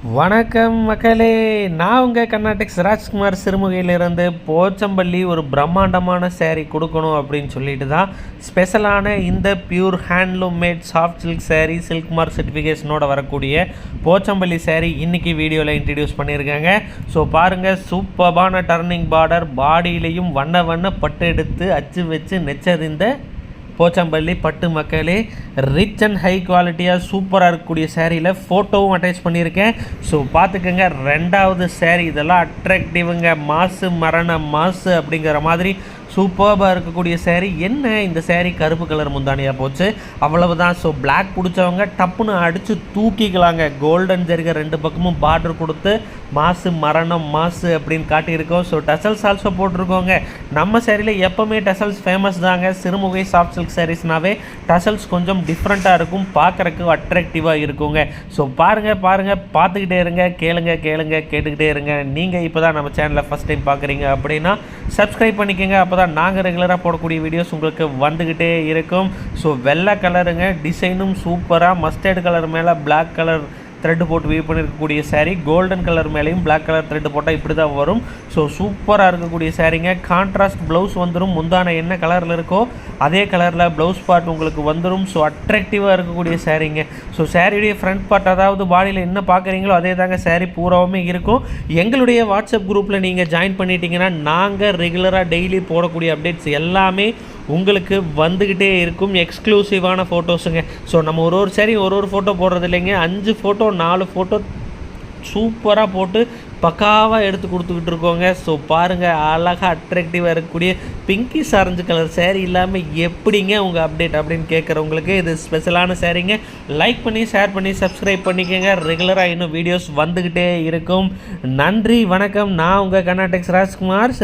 வணக்கம் மக்களே, நான் உங்கள் கர்நாடெக்ஸ் ராஜ்குமார் சிறுமுகையிலிருந்து போச்சம்பள்ளி ஒரு பிரம்மாண்டமான சேரீ கொடுக்கணும் அப்படின்னு சொல்லிட்டு தான் ஸ்பெஷலான இந்த pure handloom made soft silk sari silk mark சர்டிஃபிகேஷனோட வரக்கூடிய போச்சம்பள்ளி சேரீ இன்றைக்கி வீடியோவில் இன்ட்ரடியூஸ் பண்ணியிருக்காங்க. ஸோ பாருங்கள், சூப்பர்பான டர்னிங் பார்டர், பாடியிலையும் வண்ண வண்ண பட்டு எடுத்து அச்சு வச்சு நெச்சறிந்த போச்சம்பள்ளி பட்டு மக்களே, ரிச் அண்ட் ஹை குவாலிட்டியாக சூப்பராக இருக்கக்கூடிய சேரீயில் ஃபோட்டோவும் அட்டாச் பண்ணியிருக்கேன். ஸோ பார்த்துக்கோங்க, ரெண்டாவது சேரீ இதெல்லாம் அட்ராக்டிவுங்க, மாசு மரண மாசு அப்படிங்கிற மாதிரி சூப்பராக இருக்கக்கூடிய சேரீ. என்ன இந்த சேரீ கருப்பு கலர் முந்தானியாக போச்சு, அவ்வளவுதான். ஸோ பிளாக் பிடிச்சவங்க டப்புன்னு அடித்து தூக்கிக்கலாங்க. கோல்டன் ஜரிகை ரெண்டு பக்கமும் பார்டர் கொடுத்து மாசு மரணம் மாசு அப்படின்னு காட்டியிருக்கோம். ஸோ டசல்ஸ் ஆல்சோ போட்டிருக்கோங்க. நம்ம சேரீயில் எப்போவுமே டசல்ஸ் ஃபேமஸ் தாங்க. சிறுமுகை சாஃப்ட் சில்க் சாரீஸ்னாவே டசல்ஸ் கொஞ்சம் டிஃப்ரெண்ட்டாக இருக்கும், பார்க்குறக்கு அட்ராக்டிவாக இருக்குங்க. ஸோ பாருங்கள் பார்த்துக்கிட்டே இருங்க, கேட்டுக்கிட்டே இருங்க. நீங்கள் இப்போ தான் நம்ம சேனலில் ஃபஸ்ட் டைம் பார்க்குறீங்க அப்படின்னா சப்ஸ்கிரைப் பண்ணிக்கோங்க. அப்போ தான் நாங்கள் ரெகுலராக போடக்கூடிய வீடியோஸ் உங்களுக்கு வந்துக்கிட்டே இருக்கும். ஸோ வெள்ளை கலருங்க, டிசைனும் சூப்பராக மஸ்டர்ட் கலர் மேலே பிளாக் கலர் த்ரெட்டு போட்டு வீவ் பண்ணியிருக்கக்கூடிய சேரீ. கோல்டன் கலர் மேலேயும் பிளாக் கலர் த்ரெட்டு போட்டால் இப்படி தான் வரும். ஸோ சூப்பராக இருக்கக்கூடிய சேரீங்க. கான்ட்ராஸ்ட் ப்ளவுஸ் வந்துடும், முந்தான என்ன கலரில் இருக்கோ அதே கலரில் ப்ளவுஸ் பார்ட் உங்களுக்கு வந்துடும். ஸோ அட்ராக்டிவாக இருக்கக்கூடிய சேரீங்க. ஸோ சேரீடைய ஃப்ரண்ட் பார்ட், அதாவது பாடியில் என்ன பார்க்குறீங்களோ அதே தாங்க சேரீ பூராவுமே இருக்கும். எங்களுடைய வாட்ஸ்அப் குரூப்பில் நீங்கள் ஜாயின் பண்ணிட்டீங்கன்னா நாங்கள் ரெகுலராக டெய்லி போடக்கூடிய அப்டேட்ஸ் எல்லாமே உங்களுக்கு வந்துக்கிட்டே இருக்கும். எக்ஸ்க்ளூசிவான ஃபோட்டோஸுங்க. ஸோ நம்ம ஒரு சேரீ ஒரு ஃபோட்டோ போடுறது இல்லைங்க, 5 ஃபோட்டோ 4 ஃபோட்டோ சூப்பராக போட்டு பக்காவாக எடுத்து கொடுத்துக்கிட்டு இருக்கோங்க. ஸோ பாருங்கள், அழகாக அட்ராக்டிவாக இருக்கக்கூடிய பிங்கிஷ் ஆரஞ்சு கலர் சேரீ இல்லாமல் எப்படிங்க உங்கள் அப்டேட் அப்படின்னு கேட்குறவங்களுக்கு இது ஸ்பெஷலான சேரீங்க. லைக் பண்ணி ஷேர் பண்ணி சப்ஸ்கிரைப் பண்ணிக்கோங்க. ரெகுலராக இன்னும் வீடியோஸ் வந்துக்கிட்டே இருக்கும். நன்றி, வணக்கம். நான் உங்கள் கர்நாடெக்ஸ் ராஜ்குமார்.